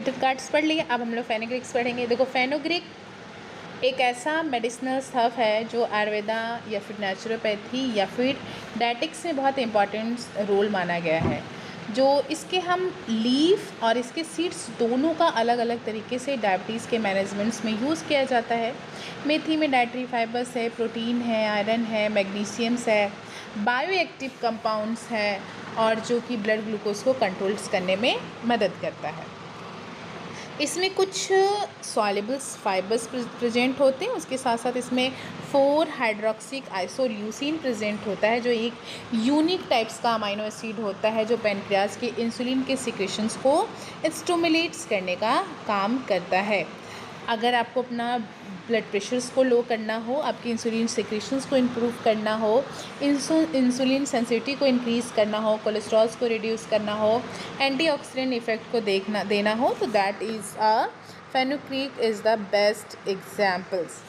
Cards पढ़ लिए। अब हम लोग फेनुग्रीक्स पढ़ेंगे। देखो, फेनुग्रीक एक ऐसा मेडिसिनल स्टफ है जो आयुर्वेदा या फिर नेचुरोपैथी या फिर डायटिक्स में बहुत इंपॉर्टेंट रोल माना गया है। जो इसके हम लीफ और इसके सीड्स दोनों का अलग अलग तरीके से डायबिटीज़ के मैनेजमेंट्स में यूज़ किया जाता है। मेथी में डाइटरी फाइबर्स है, प्रोटीन है, आयरन है, मैग्नीशियम्स है, बायो एक्टिव कंपाउंड्स है और जो कि ब्लड ग्लूकोज को कंट्रोल्स करने में मदद करता है। इसमें कुछ सॉल्युबल्स फाइबर्स प्रेजेंट होते हैं, उसके साथ साथ इसमें 4 हाइड्रोक्सिक आइसोल्यूसिन प्रेजेंट होता है, जो एक यूनिक टाइप्स का अमाइनो एसिड होता है जो पेनक्रियाज के इंसुलिन के सिक्रेशंस को स्टिमुलेट्स करने का काम करता है। अगर आपको अपना ब्लड प्रेशर्स को लो करना हो, आपकी इंसुलिन सिक्रेशंस को इम्प्रूव करना हो, इंसुलिन सेंसिटिविटी को इंक्रीज़ करना हो, कोलेस्ट्रॉल्स को रिड्यूस करना हो, एंटीऑक्सीडेंट इफेक्ट को देना हो, तो that is fenugreek is the best examples.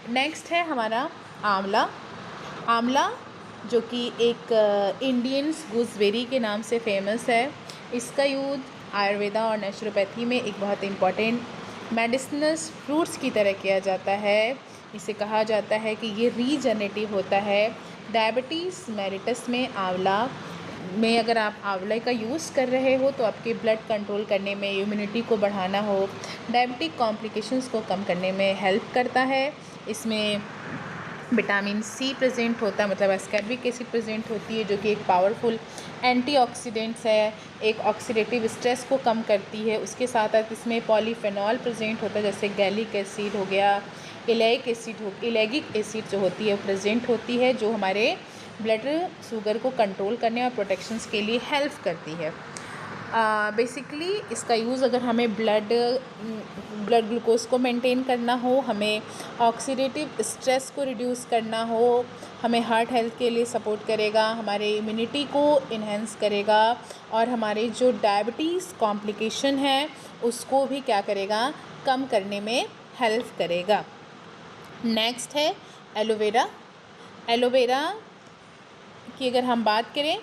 Next है हमारा आंवला। आंवला जो कि एक इंडियंस गूसबेरी के नाम से फेमस है। इसका यूज़ आयुर्वेदा और नेचुरोपैथी में एक बहुत इम्पॉर्टेंट मेडिसिनल फ्रूट्स की तरह किया जाता है। इसे कहा जाता है कि ये रीजनरेटिव होता है। डायबिटीज़ मेलिटस में आंवला में अगर आप आंवले का यूज़ कर रहे हो तो आपके ब्लड कंट्रोल करने में, इम्यूनिटी को बढ़ाना हो, डायबिटिक कॉम्प्लिकेशंस को कम करने में हेल्प करता है। इसमें विटामिन सी प्रेजेंट होता है, मतलब एस्कॉर्बिक एसिड प्रेजेंट होती है जो कि एक पावरफुल एंटीऑक्सीडेंट्स है, एक ऑक्सीडेटिव स्ट्रेस को कम करती है। उसके साथ साथ इसमें पॉलीफेनॉल प्रेजेंट होता है, जैसे गैलिक एसिड हो गया, इलेगिक एसिड जो होती है वो प्रेजेंट होती है, जो हमारे ब्लड शुगर को कंट्रोल करने और प्रोटेक्शंस के लिए हेल्प करती है। बेसिकली इसका यूज़ अगर हमें ब्लड ग्लूकोज को मेंटेन करना हो, हमें ऑक्सीडेटिव स्ट्रेस को रिड्यूस करना हो, हमें हार्ट हेल्थ के लिए सपोर्ट करेगा, हमारे इम्यूनिटी को इन्हेंस करेगा और हमारे जो डायबिटीज़ कॉम्प्लिकेशन है उसको भी क्या करेगा, कम करने में हेल्प करेगा। नेक्स्ट है एलोवेरा। एलोवेरा की अगर हम बात करें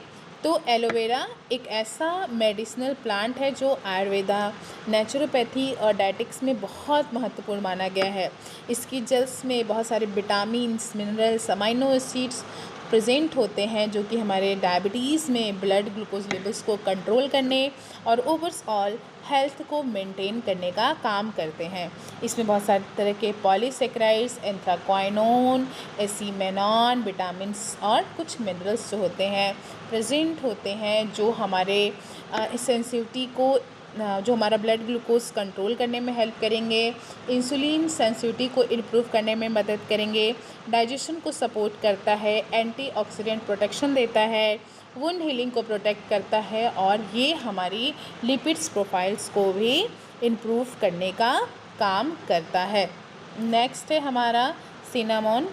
तो एलोवेरा एक ऐसा मेडिसिनल प्लांट है जो आयुर्वेदा, नेचुरोपैथी और डायटिक्स में बहुत महत्वपूर्ण माना गया है। इसकी जेल्स में बहुत सारे vitamins, minerals, amino acids present होते हैं जो कि हमारे डायबिटीज़ में ब्लड ग्लूकोज लेवल्स को कंट्रोल करने और ओवरऑल हेल्थ को मेंटेन करने का काम करते हैं। इसमें बहुत सारे तरह के पॉलीसेक्राइड्स, एंथ्राक्वाइनोन, एसीमेनॉन, विटामिन्स और कुछ मिनरल्स जो होते हैं प्रेजेंट होते हैं, जो हमारे सेंसिटिविटी को, जो हमारा ब्लड ग्लूकोज कंट्रोल करने में हेल्प करेंगे, इंसुलिन सेंसिटिविटी को इम्प्रूव करने में मदद करेंगे, डाइजेशन को सपोर्ट करता है, एंटीऑक्सीडेंट प्रोटेक्शन देता है, वुंड हीलिंग को प्रोटेक्ट करता है और ये हमारी लिपिड्स प्रोफाइल्स को भी इम्प्रूव करने का काम करता है। नेक्स्ट है हमारा सिनामॉन।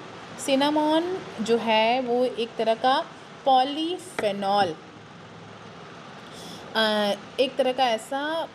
सिनामॉन जो है वो एक तरह का पॉलीफेनॉल, एक तरह का ऐसा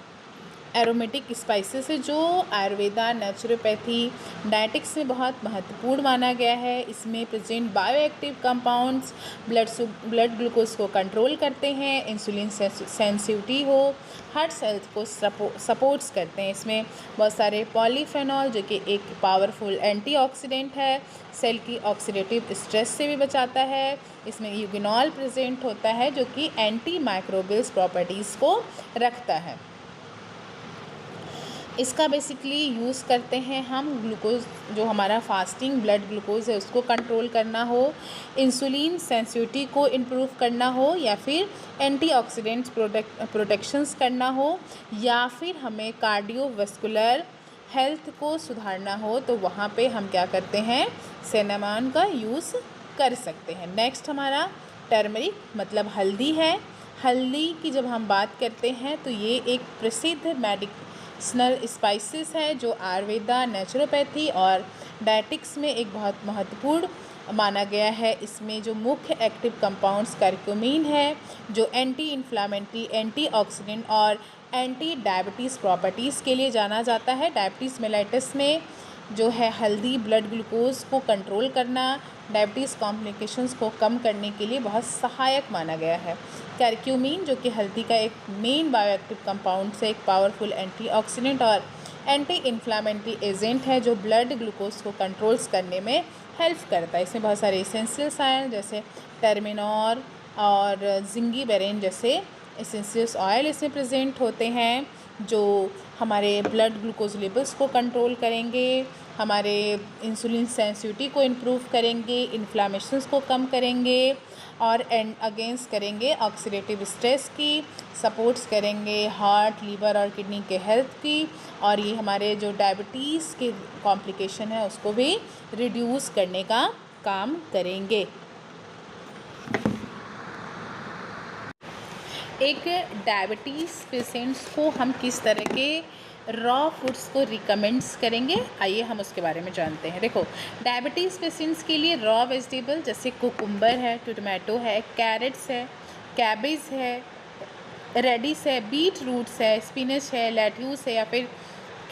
एरोमेटिक स्पाइसेस है जो आयुर्वेदा, नेचुरोपैथी, डायटिक्स में बहुत महत्वपूर्ण माना गया है। इसमें present bioactive compounds blood glucose को कंट्रोल करते हैं, इंसुलिन सेंसिटिविटी हो, हार्ट हेल्थ को सपोर्ट्स करते हैं। इसमें बहुत सारे पॉलीफेनॉल जो कि एक पावरफुल एंटीऑक्सीडेंट है, सेल की ऑक्सीडेटिव स्ट्रेस से भी बचाता है। इसमें यूगिनॉल प्रेजेंट होता है जो कि एंटी माइक्रोबियल्स प्रॉपर्टीज़ को रखता है। इसका बेसिकली यूज़ करते हैं हम ग्लूकोज, जो हमारा फास्टिंग ब्लड ग्लूकोज है उसको कंट्रोल करना हो, इंसुलिन सेंसिटिविटी को इम्प्रूव करना हो, या फिर एंटीऑक्सीडेंट्स प्रोटेक्शंस करना हो, या फिर हमें कार्डियोवास्कुलर हेल्थ को सुधारना हो, तो वहाँ पे हम क्या करते हैं, सिनेमॉन का यूज़ कर सकते हैं। नेक्स्ट हमारा टर्मरिक मतलब हल्दी है। हल्दी की जब हम बात करते हैं तो ये एक प्रसिद्ध मेडिसिनल स्पाइसेस है जो आयुर्वेदा, नेचुरोपैथी और डायटिक्स में एक बहुत महत्वपूर्ण माना गया है। इसमें जो मुख्य एक्टिव कंपाउंड्स करक्यूमिन है जो एंटी इन्फ्लामेटरी, एंटीऑक्सीडेंट और एंटी डायबिटीज़ प्रॉपर्टीज़ के लिए जाना जाता है। डायबिटीज़ मेलाइटस में जो है हल्दी ब्लड ग्लूकोज को कंट्रोल करना, डायबिटीज़ कॉम्प्लिकेशंस को कम करने के लिए बहुत सहायक माना गया है। करक्यूमिन जो कि हल्दी का एक मेन बायोएक्टिव कंपाउंड से एक पावरफुल एंटीऑक्सीडेंट और एंटी इन्फ्लामेटरी एजेंट है जो ब्लड ग्लूकोज को कंट्रोल्स करने में हेल्प करता है। इसमें बहुत सारे एसेंशियल आयन जैसे टर्मिनोर और जिंगीबेरेन जैसे एसेंशियल ऑयल इसमें प्रेजेंट होते हैं जो हमारे ब्लड ग्लूकोज लेवल्स को कंट्रोल करेंगे, हमारे इंसुलिन सेंसिटिविटी को इम्प्रूव करेंगे, इन्फ्लामेशंस को कम करेंगे और अगेंस्ट करेंगे ऑक्सीडेटिव स्ट्रेस की, सपोर्ट्स करेंगे हार्ट, लीवर और किडनी के हेल्थ की, और ये हमारे जो डायबिटीज़ के कॉम्प्लिकेशन है उसको भी रिड्यूस करने का काम करेंगे। एक डायबिटीज़ पेशेंट्स को हम किस तरह के रॉ फूड्स को रिकमेंड्स करेंगे, आइए हम उसके बारे में जानते हैं। देखो, डायबिटीज़ पेशेंट्स के लिए रॉ वेजिटेबल जैसे कुकुम्बर है, टोमेटो है, कैरेट्स है, कैबेज है, रेडिस है, बीट रूट्स है, स्पिनच है, लेट्यूस है या फिर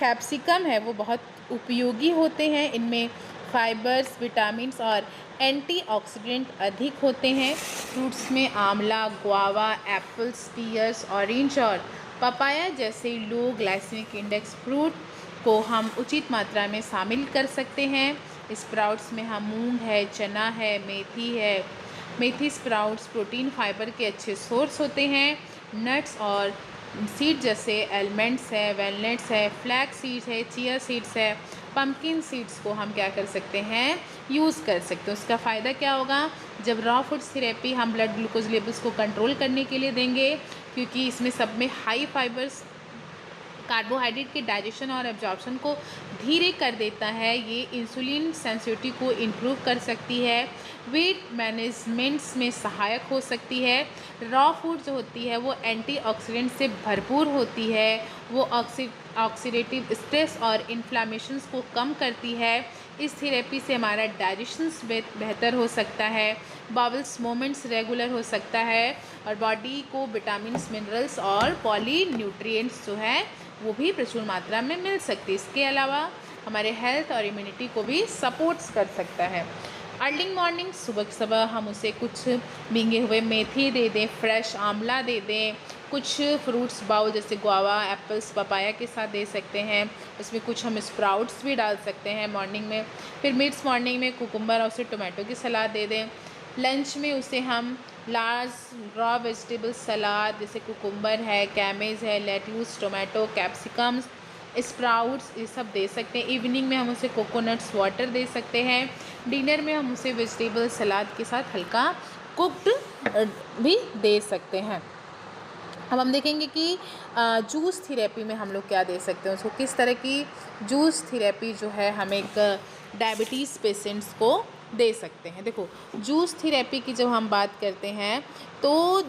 कैप्सिकम है, वो बहुत उपयोगी होते हैं। इनमें फाइबर्स, विटामिन्स और एंटीऑक्सीडेंट अधिक होते हैं। फ्रूट्स में आंवला, गुआवा, एप्पल्स, पियर्स, ऑरेंज और पपाया जैसे लो ग्लाइसेमिक इंडेक्स फ्रूट को हम उचित मात्रा में शामिल कर सकते हैं। स्प्राउट्स में हम मूंग है, चना है, मेथी है। मेथी स्प्राउट्स प्रोटीन फाइबर के अच्छे सोर्स होते हैं। नट्स और सीड जैसे एलमंड्स है, वैलनट्स है, फ्लैक्स सीड्स है, चिया सीड्स है, पम्पकिन सीड्स को हम क्या कर सकते हैं, यूज़ कर सकते हैं। उसका फ़ायदा क्या होगा, जब रॉ फूड्स थेरेपी हम ब्लड ग्लूकोज लेवल्स को कंट्रोल करने के लिए देंगे, क्योंकि इसमें सब में हाई फाइबर्स कार्बोहाइड्रेट के डाइजेशन और एब्जॉर्प्शन को धीरे कर देता है। ये इंसुलिन सेंसिटिविटी को इम्प्रूव कर सकती है, वेट मैनेजमेंट्स में सहायक हो सकती है। रॉ फूड जो होती है वो एंटीऑक्सीडेंट से भरपूर होती है, वो ऑक्सीडेटिव स्ट्रेस और इन्फ्लामेशंस को कम करती है। इस थेरेपी से हमारा डाइजेशंस बेहतर हो सकता है, बाउल्स मूवमेंट्स रेगुलर हो सकता है और बॉडी को विटामिन्स, मिनरल्स और पॉली न्यूट्रिएंट्स जो है वो भी प्रचुर मात्रा में मिल सकती है। इसके अलावा हमारे हेल्थ और इम्यूनिटी को भी सपोर्ट्स कर सकता है। अर्ली मॉर्निंग सुबह सुबह हम उसे कुछ भींगे हुए मेथी दे दें, फ्रेश आंवला दे दें, कुछ फ्रूट्स बाउल जैसे गुआवा, एप्पल्स, पपाया के साथ दे सकते हैं। इसमें कुछ हम स्प्राउट्स भी डाल सकते हैं मॉर्निंग में। फिर मिड्स मॉर्निंग में कुकुम्बर और उसे टोमेटो की सलाद दे दें। लंच में उसे हम लार्ज रॉ वेजिटेबल सलाद जैसे कुकुम्बर है, कैमेज है, लेट्यूस, टोमेटो, कैप्सिकम्स, स्प्राउट्स ये सब दे सकते हैं। इवनिंग में हम उसे कोकोनट्स वाटर दे सकते हैं। डिनर में हम उसे वेजिटेबल सलाद के साथ हल्का कुक्ड भी दे सकते हैं। अब हम देखेंगे कि जूस थेरेपी में हम लोग क्या दे सकते हैं, उसको किस तरह की जूस थेरेपी जो है हम एक डायबिटीज़ पेशेंट्स को दे सकते हैं। देखो, जूस थेरेपी की जब हम बात करते हैं तो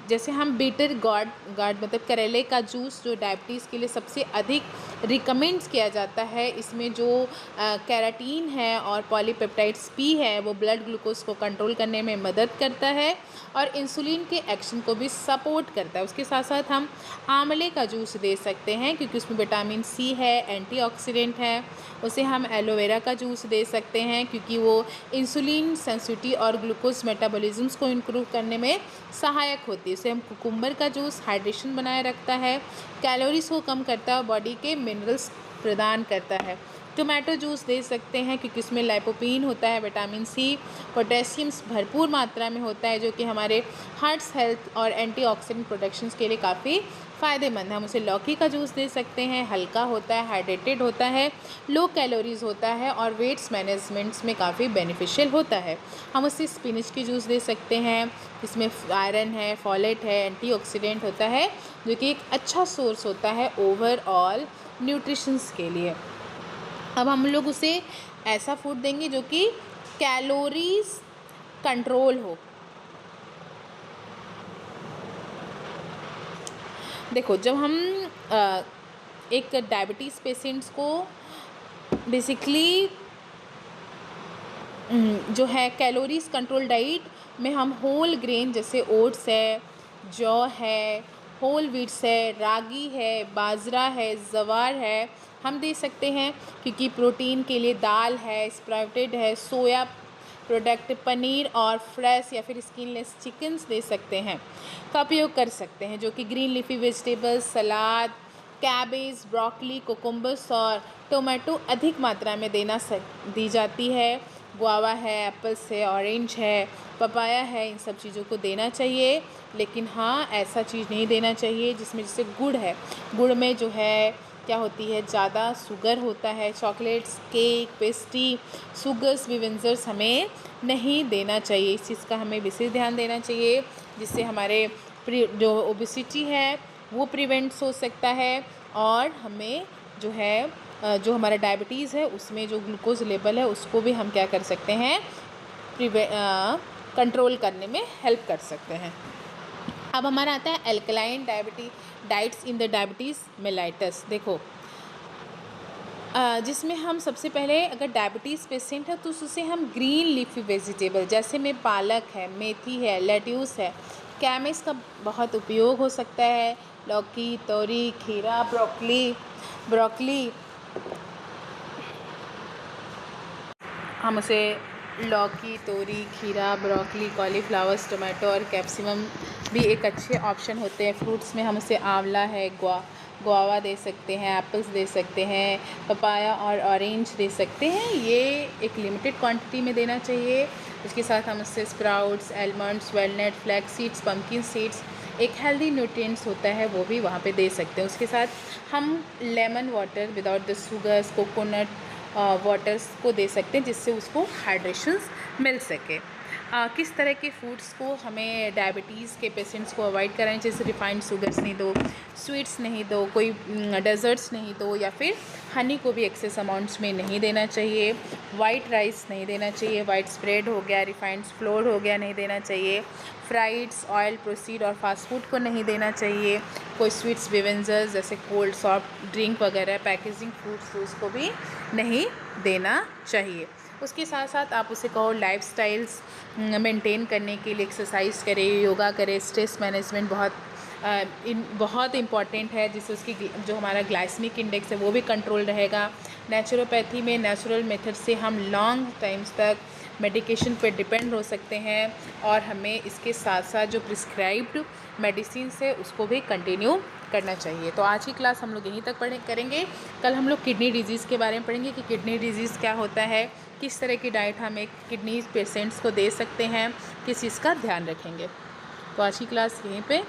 जैसे हम बीटर गार्ड मतलब करेले का जूस जो डायबिटीज़ के लिए सबसे अधिक रिकमेंड्स किया जाता है, इसमें जो कैराटीन है और पॉलीपेप्टाइड्स पी है वो ब्लड ग्लूकोज को कंट्रोल करने में मदद करता है और इंसुलिन के एक्शन को भी सपोर्ट करता है। उसके साथ साथ हम आंवले का जूस दे सकते हैं क्योंकि उसमें विटामिन सी है, एंटीऑक्सीडेंट है। उसे हम एलोवेरा का जूस दे सकते हैं क्योंकि वो इंसुलिन सेंसिटिविटी और ग्लूकोज मेटाबॉलिज्म्स को इम्प्रूव करने में सहायक होती है। उसे हम कुकुम्बर का जूस हाइड्रेशन बनाए रखता है, कैलोरीज को कम करता है, बॉडी के मिनरल्स प्रदान करता है। टोमेटो जूस दे सकते हैं क्योंकि इसमें लाइपोपीन होता है, विटामिन सी, पोटेशियम्स भरपूर मात्रा में होता है जो कि हमारे हार्ट्स हेल्थ और एंटीऑक्सीडेंट प्रोटेक्शंस के लिए काफ़ी फ़ायदेमंद है। हम उसे लौकी का जूस दे सकते हैं, हल्का होता है, हाइड्रेटेड होता है, लो कैलोरीज होता है और वेट्स मैनेजमेंट्स में काफ़ी बेनिफिशियल होता है। हम उसे स्पिनच की जूस दे सकते हैं, इसमें आयरन है, फॉलेट है, एंटीऑक्सीडेंट होता है जो कि एक अच्छा सोर्स होता है ओवरऑल न्यूट्रिशंस के लिए। अब हम लोग उसे ऐसा फूड देंगे जो कि कैलोरीज कंट्रोल हो। देखो, जब हम एक डायबिटीज़ पेशेंट्स को बेसिकली जो है कैलोरीज कंट्रोल डाइट में हम होल ग्रेन जैसे ओट्स है, जौ है, होल व्हीट्स है, रागी है, बाजरा है, जवार है, हम दे सकते हैं क्योंकि प्रोटीन के लिए दाल है, स्प्राउटेड है, सोया प्रोडक्ट पनीर और फ्रेश या फिर स्किनलेस चिकन्स दे सकते हैं का उपयोग कर सकते हैं, जो कि ग्रीन लीफी वेजिटेबल्स, सलाद, कैबेज, ब्रोकली, कोकुम्बस और टोमेटो अधिक मात्रा में दी जाती है। गुआवा है, एप्पल्स है, ऑरेंज है, पपाया है, इन सब चीज़ों को देना चाहिए। लेकिन हाँ, ऐसा चीज़ नहीं देना चाहिए जिसमें जैसे गुड़ है, गुड़ में जो है क्या होती है, ज़्यादा शुगर होता है। चॉकलेट्स, केक, पेस्ट्री, शुगर्स, विवेंजर्स हमें नहीं देना चाहिए। इस चीज़ का हमें विशेष ध्यान देना चाहिए, जिससे हमारे जो ओबेसिटी है वो प्रिवेंट्स हो सकता है और हमें जो है जो हमारा डायबिटीज़ है उसमें जो ग्लूकोज लेवल है उसको भी हम क्या कर सकते हैं, कंट्रोल करने में हेल्प कर सकते हैं। अब हमारा आता है alkaline diets in the diabetes mellitus. देखो जिसमें हम सबसे पहले अगर डायबिटीज़ पेशेंट है तो उससे हम ग्रीन लीफी वेजिटेबल जैसे में पालक है, मेथी है, लेट्यूस है, कैमेस का बहुत उपयोग हो सकता है। लौकी, तोरी, खीरा, ब्रोकली हम उसे लौकी, तोरी, खीरा, ब्रोकली, कॉलीफ्लावर्स, टोमेटो और कैप्सिकम भी एक अच्छे ऑप्शन होते हैं। फ्रूट्स में हम उसे आंवला है, गुआवा दे सकते हैं, एप्पल्स दे सकते हैं, पपाया और ऑरेंज दे सकते हैं। ये एक लिमिटेड क्वांटिटी में देना चाहिए। उसके साथ हम उससे sprouts, almonds, walnut, flax seeds, pumpkin seeds, एक हेल्दी न्यूट्रिएंट्स होता है वो भी वहाँ पे दे सकते हैं। उसके साथ हम lemon water without the sugars, coconut waters को दे सकते हैं, जिससे उसको हाइड्रेशंस मिल सके। किस तरह के फूड्स को हमें डायबिटीज़ के पेशेंट्स को अवॉइड कराएं, जैसे रिफाइंड शुगर्स नहीं दो, स्वीट्स नहीं दो, कोई डेजर्ट्स नहीं दो, या फिर हनी को भी एक्सेस अमाउंट्स में नहीं देना चाहिए। वाइट राइस नहीं देना चाहिए, वाइट स्प्रेड हो गया, रिफाइंड फ्लोर हो गया नहीं देना चाहिए, फ्राइड्स, ऑयल प्रोसीड और फास्ट फूड को नहीं देना चाहिए। कोई स्वीट्स, बेवेंजर्स जैसे कोल्ड सॉफ्ट ड्रिंक वगैरह, पैकेजिंग फूड्स उसको भी नहीं देना चाहिए। उसके साथ साथ आप उसे कहो लाइफस्टाइल्स मेंटेन करने के लिए एक्सरसाइज करे, योगा करे, स्ट्रेस मैनेजमेंट बहुत इम्पॉर्टेंट है, जिससे उसकी जो हमारा ग्लाइसेमिक इंडेक्स है वो भी कंट्रोल रहेगा। नेचुरोपैथी में नेचुरल मेथड से हम लॉन्ग टाइम्स तक मेडिकेशन पर डिपेंड हो सकते हैं और हमें इसके साथ साथ जो प्रिस्क्राइब्ड मेडिसिन है उसको भी कंटिन्यू करना चाहिए। तो आज की क्लास हम लोग यहीं तक करेंगे। कल हम लोग किडनी डिजीज़ के बारे में पढ़ेंगे कि किडनी डिजीज़ क्या होता है, किस तरह की डाइट हम एक किडनी पेशेंट्स को दे सकते हैं, किस चीज़ का ध्यान रखेंगे। तो आज की क्लास यहीं पे।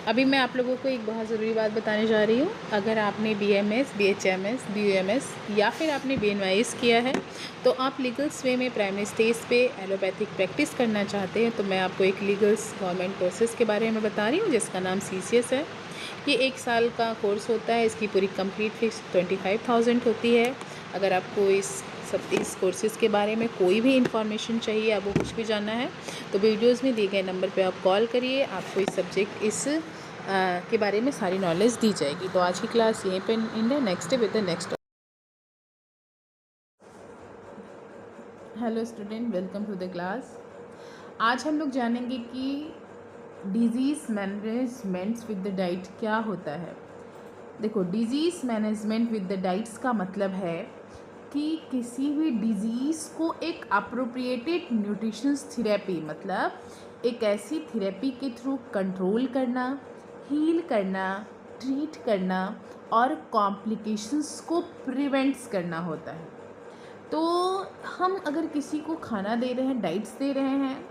अभी मैं आप लोगों को एक बहुत ज़रूरी बात बताने जा रही हूँ। अगर आपने BMS, BHMS, BUMS या फिर आपने BNYS किया है तो आप लीगल्स वे में प्राइमरी स्टेज पे एलोपैथिक प्रैक्टिस करना चाहते हैं, तो मैं आपको एक लीगल्स गवर्नमेंट कोर्सेज़ के बारे में बता रही हूँ जिसका नाम CCS है। ये 1 साल का कोर्स होता है। इसकी पूरी कंप्लीट फीस 25,000 होती है। अगर आपको इस कोर्सेज़ के बारे में कोई भी इन्फॉर्मेशन चाहिए, आपको कुछ भी जानना है, तो वीडियोज़ में दिए गए नंबर पे आप कॉल करिए। आपको इस सब्जेक्ट के बारे में सारी नॉलेज दी जाएगी। तो आज की क्लास यहीं पे in the next with the next. Hello student, welcome to the class. आज हम लोग जानेंगे कि disease management with the diet क्या होता है। देखो, disease management with the diets का मतलब है कि किसी भी डिजीज़ को एक अप्रोप्रिएटेड न्यूट्रिशंस थेरेपी, मतलब एक ऐसी थेरेपी के थ्रू कंट्रोल करना, हील करना, ट्रीट करना और कॉम्प्लिकेशंस को प्रिवेंट्स करना होता है। तो हम अगर किसी को खाना दे रहे हैं, डाइट्स दे रहे हैं,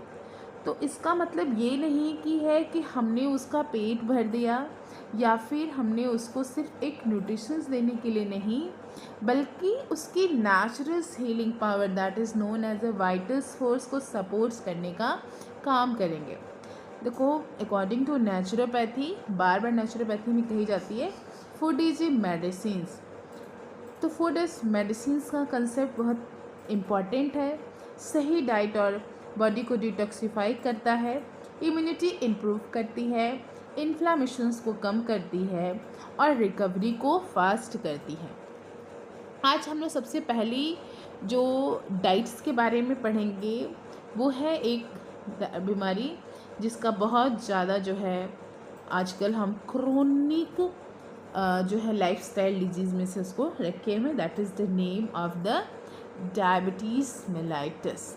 तो इसका मतलब ये नहीं कि है कि हमने उसका पेट भर दिया या फिर हमने उसको सिर्फ एक न्यूट्रिशंस देने के लिए नहीं, बल्कि उसकी natural healing power that is known as a vital force को सपोर्ट्स करने का काम करेंगे। देखो, अकॉर्डिंग टू नेचुरोपैथी, बार बार नेचुरोपैथी में कही जाती है फूड इज ए मेडिसिन्स। तो फूड इज मेडिसिन्स का कंसेप्ट बहुत इम्पॉर्टेंट है। सही डाइट और बॉडी को डिटॉक्सिफाई करता है, इम्यूनिटी इम्प्रूव करती है, इन्फ्लामेशंस को कम करती है और रिकवरी को फास्ट करती है। आज हम लोग सबसे पहली जो डाइट्स के बारे में पढ़ेंगे वो है एक बीमारी जिसका बहुत ज़्यादा जो है आजकल हम क्रोनिक जो है लाइफस्टाइल डिजीज़ में से उसको रखे हुए, that is the name of the diabetes mellitus.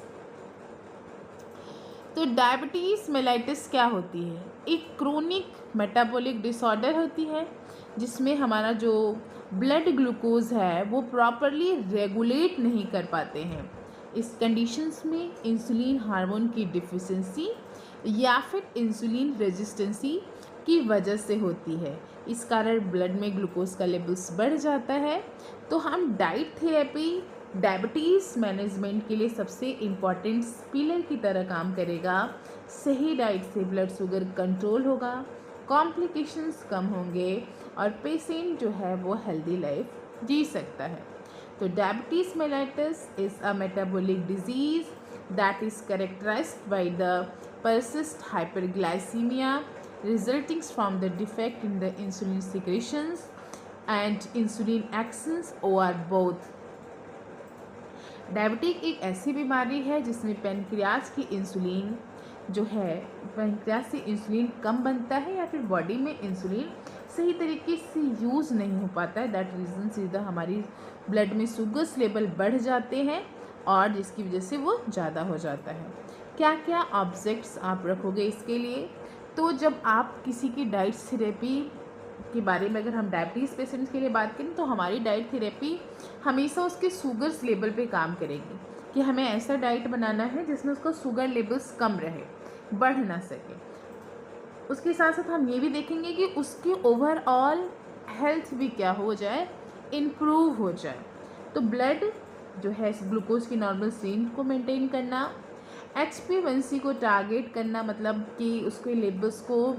तो डायबिटीज़ मेलाइटिस क्या होती है? एक क्रोनिक मेटाबॉलिक डिसऑर्डर होती है जिसमें हमारा जो ब्लड ग्लूकोज है वो प्रॉपरली रेगुलेट नहीं कर पाते हैं। इस कंडीशंस में इंसुलिन हार्मोन की डिफिशिएंसी या फिर इंसुलिन रेजिस्टेंसी की वजह से होती है। इस कारण ब्लड में ग्लूकोज का लेवल्स बढ़ जाता है। तो हम डाइट थेरेपी डायबिटीज़ मैनेजमेंट के लिए सबसे इम्पॉर्टेंट पिलर की तरह काम करेगा। सही डाइट से ब्लड शुगर कंट्रोल होगा, कॉम्प्लिकेशंस कम होंगे और पेशेंट जो है वो हेल्दी लाइफ जी सकता है। तो diabetes mellitus is a metabolic disease that is characterised by the persist hyperglycemia resulting from the defect in the insulin secretions and insulin actions or both। Diabetic एक ऐसी बीमारी है जिसमें पेनक्रियाज की इंसुलिन जो है, पेनक्रियाज से इंसुलिन कम बनता है या फिर बॉडी में इंसुलिन सही तरीके से यूज़ नहीं हो पाता है। दैट रीज़न सीधा हमारी ब्लड में शुगर्स लेवल बढ़ जाते हैं और जिसकी वजह से वो ज़्यादा हो जाता है। क्या क्या ऑब्जेक्ट्स आप रखोगे इसके लिए? तो जब आप किसी की डाइट थेरेपी के बारे में अगर हम डायबिटीज़ पेशेंट्स के लिए बात करें तो हमारी डाइट थेरेपी हमेशा उसके शुगर्स लेवल पे काम करेगी कि हमें ऐसा डाइट बनाना है जिसमें उसका शुगर लेवल्स कम रहे, बढ़ ना सके। उसके साथ साथ हम ये भी देखेंगे कि उसकी ओवरऑल हेल्थ भी क्या हो जाए, इम्प्रूव हो जाए। तो ब्लड जो है ग्लूकोज की नॉर्मल रेंज को मेंटेन करना, HbA1c को टारगेट करना, मतलब कि उसके लेवल्स को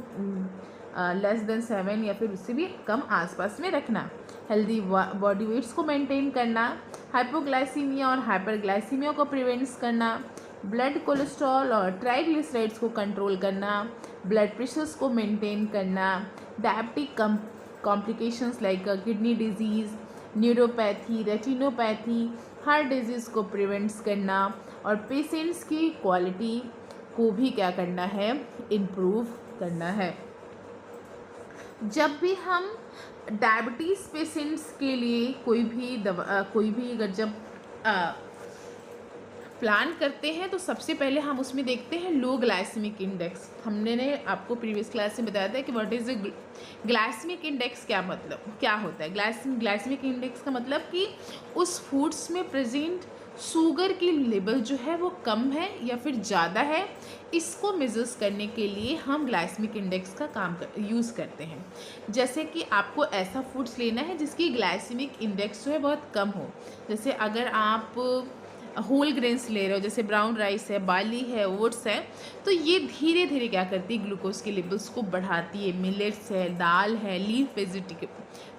लेस देन 7 या फिर उससे भी कम आसपास में रखना, हेल्दी बॉडी वेट्स को मेंटेन करना, हाइपोग्लाइसीमिया और हाइपरग्लाइसीमिया को प्रिवेंट्स करना, ब्लड कोलेस्ट्रॉल और ट्राइग्लिसराइड्स को कंट्रोल करना, ब्लड प्रेशर्स को मेंटेन करना, diabetic complications like kidney disease, neuropathy, retinopathy, heart disease को प्रिवेंट्स करना और पेशेंट्स की क्वालिटी को भी क्या करना है, इम्प्रूव करना है। जब भी हम डायबिटीज़ पेशेंट्स के लिए कोई भी अगर जब प्लान करते हैं तो सबसे पहले हम उसमें देखते हैं लो ग्लाइसेमिक इंडेक्स। हमने आपको प्रीवियस क्लास में बताया था कि व्हाट इज़ ग्लाइसेमिक इंडेक्स, क्या होता है। ग्लाइसेमिक इंडेक्स का मतलब कि उस फूड्स में प्रेजेंट शुगर की लेवल जो है वो कम है या फिर ज़्यादा है, इसको मेजर्स करने के लिए हम ग्लाइसेमिक इंडेक्स का यूज़ करते हैं। जैसे कि आपको ऐसा फूड्स लेना है जिसकी ग्लाइसेमिक इंडेक्स जो है बहुत कम हो। जैसे अगर आप होल ग्रेन्स ले रहे हो, जैसे ब्राउन राइस है, बार्ली है, ओट्स है, तो ये धीरे धीरे क्या करती है, ग्लूकोज के लेवल्स को बढ़ाती है। मिलेट्स है, दाल है, लीफ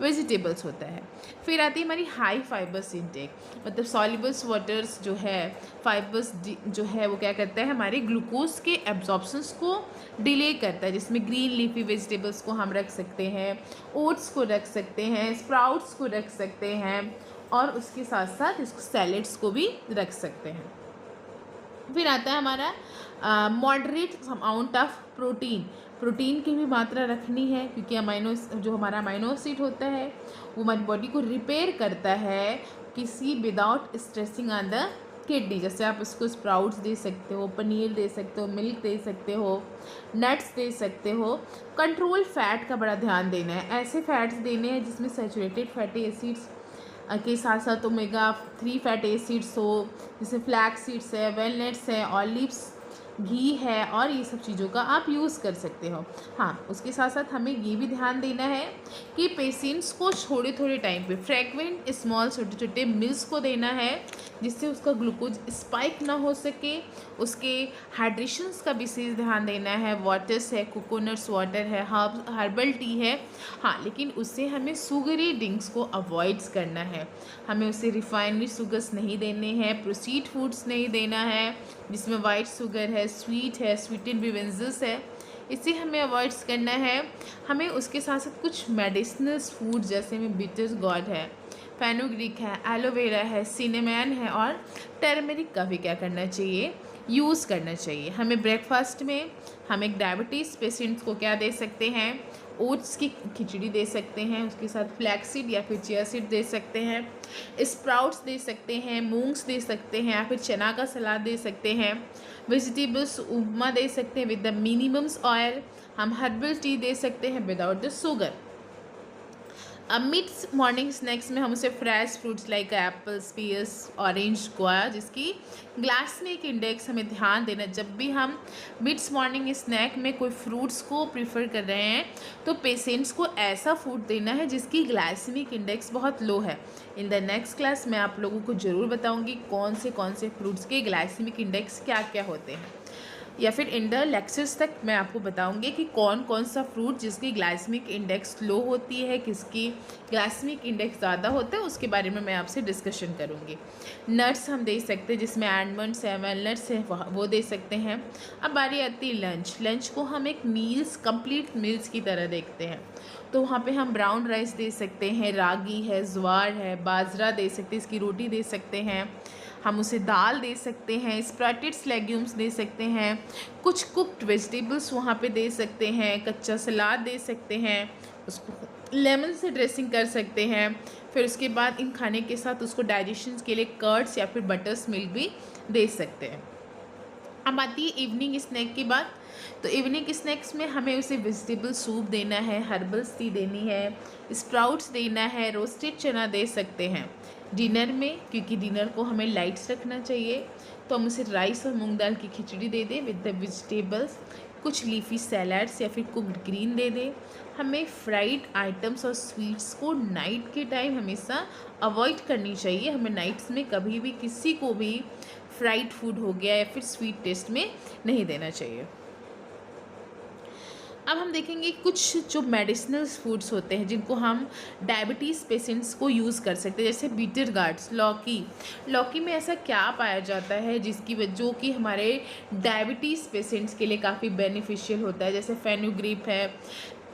वेजिटेबल्स होता है। फिर आती है हमारी हाई फाइबर्स इंटेक, मतलब सॉल्युबल्स वाटर्स जो है, फाइबर्स जो है वो क्या करता है, हमारे ग्लूकोज के एब्जॉर्प्शंस को डिले करता है, जिसमें ग्रीन लीफी वेजिटेबल्स को हम रख सकते हैं, ओट्स को रख सकते हैं, स्प्राउट्स को रख सकते हैं और उसके साथ साथ इसको सैलेड्स को भी रख सकते हैं। फिर आता है हमारा मॉडरेट अमाउंट ऑफ प्रोटीन की भी मात्रा रखनी है, क्योंकि हमारा अमाइनो एसिड होता है वो हमारी बॉडी को रिपेयर करता है किसी without stressing on the kidney. जैसे आप उसको स्प्राउट्स दे सकते हो, पनीर दे सकते हो, मिल्क दे सकते हो, नट्स दे सकते हो। कंट्रोल फैट का बड़ा ध्यान देना है, ऐसे फैट्स देने हैं जिसमें सैचुरेटेड फैटी एसिड्स के साथ साथ ओमेगा 3 फैटी एसिड्स हो, जैसे फ्लैक्स सीड्स है, वेलनट्स है, ऑलिव्स, घी है और ये सब चीज़ों का आप यूज़ कर सकते हो। हाँ, उसके साथ साथ हमें ये भी ध्यान देना है कि पेशेंट्स को थोड़े टाइम पे फ्रेक्वेंट स्मॉल छोटे मील्स को देना है, जिससे उसका ग्लूकोज स्पाइक ना हो सके। उसके हाइड्रेशंस का विशेष ध्यान देना है, वाटर्स है, कोकोनट्स वाटर है, हर्बल टी है। हाँ, लेकिन उससे हमें शुगरी ड्रिंक्स को अवॉइड्स करना है। हमें उसे रिफाइनड शुगर्स नहीं देने हैं, प्रोसीड फूड्स नहीं देना है जिसमें वाइट शुगर है, स्वीट है, स्वीटेंड बेवरेजेस है, इसे हमें अवॉइड्स करना है। हमें उसके साथ साथ कुछ मेडिसिनल्स फूड जैसे में बिटर गॉर्ड है, फेनुग्रीक है, एलोवेरा है, सिनेमन है और टर्मरिक का भी क्या करना चाहिए, यूज़ करना चाहिए। हमें ब्रेकफास्ट में हम एक डायबिटीज़ पेशेंट्स को क्या दे सकते हैं, ओट्स की खिचड़ी दे सकते हैं, उसके साथ फ्लैक्स सीड या फिर चिया सीड दे सकते हैं, स्प्राउट्स दे सकते हैं, मूंग्स दे सकते हैं या फिर चना का सलाद दे सकते हैं, वेजिटेबल्स उपमा दे सकते हैं विद द मिनिमम्स ऑयल, हम हर्बल टी दे सकते हैं विदाउट द शुगर। अब मिड्स मॉर्निंग स्नैक्स में हम उसे fresh fruits like apples, pears, orange, guava, जिसकी ग्लाइसेमिक इंडेक्स हमें ध्यान देना, जब भी हम मिड्स मॉर्निंग स्नैक में कोई फ्रूट्स को प्रीफर कर रहे हैं तो पेशेंट्स को ऐसा फूड देना है जिसकी ग्लाइसेमिक इंडेक्स बहुत लो है। इन द नेक्स्ट क्लास मैं आप लोगों को ज़रूर बताऊंगी कौन से फ्रूट्स के ग्लाइसेमिक इंडेक्स क्या क्या होते हैं, या फिर इन द लेक्चर्स तक मैं आपको बताऊंगी कि कौन कौन सा फ्रूट जिसकी ग्लाइसेमिक इंडेक्स लो होती है, किसकी ग्लाइसेमिक इंडेक्स ज़्यादा होता है, उसके बारे में मैं आपसे डिस्कशन करूंगी। नट्स हम दे सकते हैं जिसमें आलमंड्स है, वैलनट्स है, वो दे सकते हैं। अब बारी आती है लंच। लंच को हम एक मील्स, कंप्लीट मील्स की तरह देखते हैं, तो वहाँ पे हम ब्राउन राइस दे सकते हैं, रागी है, ज्वार है, बाजरा दे सकते हैं, इसकी रोटी दे सकते हैं, हम उसे दाल दे सकते हैं, स्प्राउटेड्स लेग्यूम्स दे सकते हैं, कुछ कुक्ड वेजिटेबल्स वहाँ पे दे सकते हैं, कच्चा सलाद दे सकते हैं, उसको लेमन से ड्रेसिंग कर सकते हैं। फिर उसके बाद इन खाने के साथ उसको डाइजेशन के लिए कर्ड्स या फिर बटर्स मिल्क भी दे सकते हैं। अब आती है इवनिंग स्नैक की बात। तो इवनिंग स्नैक्स में हमें उसे वेजिटेबल सूप देना है, हर्बल्स टी देनी है, स्प्राउट्स देना है, रोस्टेड चना दे सकते हैं। डिनर में, क्योंकि डिनर को हमें लाइट्स रखना चाहिए, तो हम उसे राइस और मूंग दाल की खिचड़ी दे दें विद द वेजिटेबल्स, कुछ लीफी सैलड्स या फिर कुक्ड ग्रीन दे दें। हमें फ्राइड आइटम्स और स्वीट्स को नाइट के टाइम हमेशा अवॉइड करनी चाहिए। हमें नाइट्स में कभी भी किसी को भी फ्राइड फूड हो गया या फिर स्वीट टेस्ट में नहीं देना चाहिए। अब हम देखेंगे कुछ जो मेडिसिनल फूड्स होते हैं जिनको हम डायबिटीज़ पेशेंट्स को यूज़ कर सकते हैं, जैसे बीटर गार्ड्स, लौकी। लौकी में ऐसा क्या पाया जाता है जो कि हमारे डायबिटीज़ पेशेंट्स के लिए काफ़ी बेनिफिशियल होता है, जैसे फेनुग्रीक है,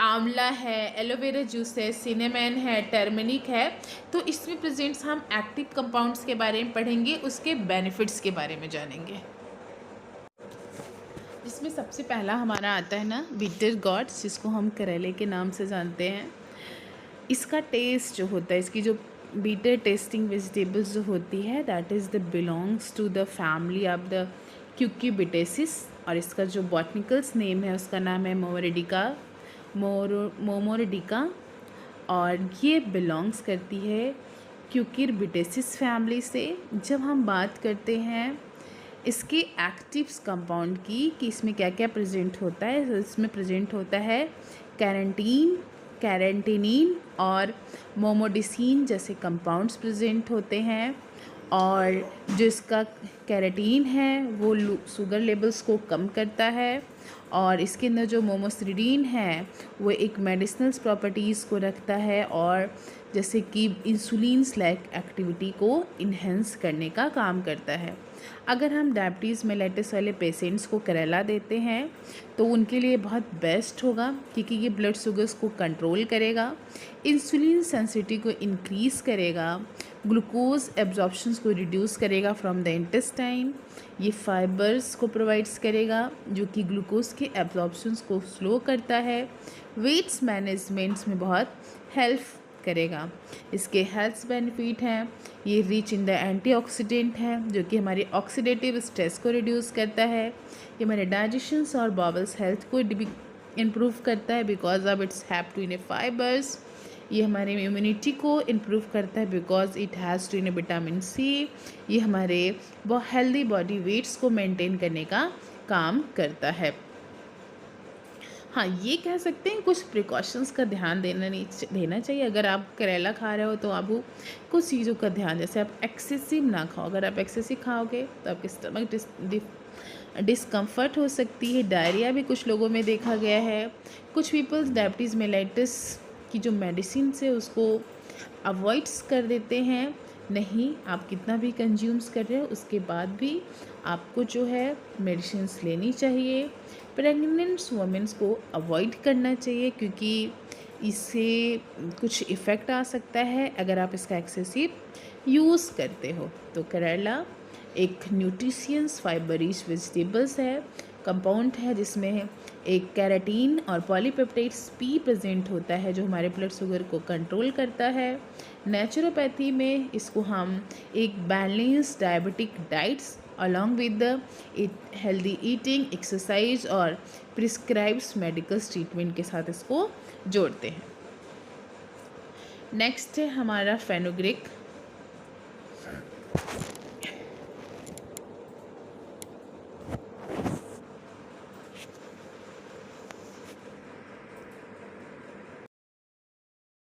आंवला है, एलोवेरा जूस है, सिनेमन है, टर्मरिक है। तो इसमें प्रेजेंट्स हम एक्टिव कंपाउंड्स के बारे में पढ़ेंगे, उसके बेनिफिट्स के बारे में जानेंगे। जिसमें सबसे पहला हमारा आता है ना बिटर गॉड्स, जिसको हम करेले के नाम से जानते हैं। इसका टेस्ट जो होता है, इसकी जो बीटर टेस्टिंग वेजिटेबल्स जो होती है, that is the belongs to the family of the cucurbitaceae, और इसका जो बॉटनिकल्स नेम है उसका नाम है मोमोरिडिका, और ये बिलोंग्स करती है क्यूक्यूबिटेसिस फैमिली से। जब हम बात करते हैं इसके एक्टिव्स कंपाउंड की कि इसमें क्या क्या प्रेजेंट होता है, तो इसमें प्रेजेंट होता है कैरेंटीनिन और मोमोडिसिन जैसे कंपाउंड्स प्रेजेंट होते हैं, और जो इसका कैरेटीन है वो शुगर लेवल्स को कम करता है, और इसके अंदर जो मोमोसिडीन है वो एक मेडिसिनल प्रॉपर्टीज़ को रखता है, और जैसे कि इंसुलिन लाइक एक्टिविटी को इन्हेंस करने का काम करता है। अगर हम डायबिटीज़ मेलाइटिस वाले पेशेंट्स को करेला देते हैं तो उनके लिए बहुत बेस्ट होगा, क्योंकि ये ब्लड शुगर्स को कंट्रोल करेगा, इंसुलिन सेंसिटिविटी को इंक्रीज़ करेगा, ग्लूकोज एब्जॉर्प्शंस को रिड्यूस करेगा फ्रॉम द इंटेस्टाइन, ये फाइबर्स को प्रोवाइड्स करेगा जो कि ग्लूकोज के एब्जॉर्प्शंस को स्लो करता है, वेट्स मैनेजमेंट्स में बहुत हेल्प करेगा। इसके हेल्थ बेनिफिट हैं, ये रिच इन द एंटीऑक्सीडेंट है जो कि हमारे ऑक्सीडेटिव स्ट्रेस को रिड्यूस करता है, ये हमारे डाइजेशंस और बॉवल्स हेल्थ को इम्प्रूव करता है because of its have to in fibres, ये हमारे इम्यूनिटी को इम्प्रूव करता है because it has to in vitamin C, ये हमारे हेल्दी बॉडी वेट्स को मेंटेन करने का काम करता है। हाँ, ये कह सकते हैं कुछ प्रिकॉशंस का ध्यान देना चाहिए। अगर आप करेला खा रहे हो तो आपको कुछ चीज़ों का ध्यान, जैसे आप एक्सेसिव ना खाओ। अगर आप एक्सेसिव खाओगे तो आपके स्टमक डिस्कम्फर्ट हो सकती है, डायरिया भी कुछ लोगों में देखा गया है। कुछ पीपल्स डायबिटीज़ मेलाइटिस की जो मेडिसिन है उसको अवॉइड्स कर देते हैं। नहीं, आप कितना भी कंज्यूम्स कर रहे हो उसके बाद भी आपको जो है मेडिसिन्स लेनी चाहिए। प्रेग्नेंट वुमेन्स को अवॉइड करना चाहिए क्योंकि इससे कुछ इफ़ेक्ट आ सकता है अगर आप इसका एक्सेसिव यूज़ करते हो। तो करेला एक न्यूट्रिशियस फाइबर रिच वेजिटेबल्स है, कंपाउंड है जिसमें एक कैराटीन और पॉलीपेप्टाइड्स पी प्रेजेंट होता है जो हमारे ब्लड शुगर को कंट्रोल करता है। नेचुरोपैथी में इसको हम एक balance diabetic diets along with the healthy eating, exercise और प्रिस्क्राइब्ड मेडिकल ट्रीटमेंट के साथ इसको जोड़ते हैं। नेक्स्ट है हमारा फेनुग्रीक।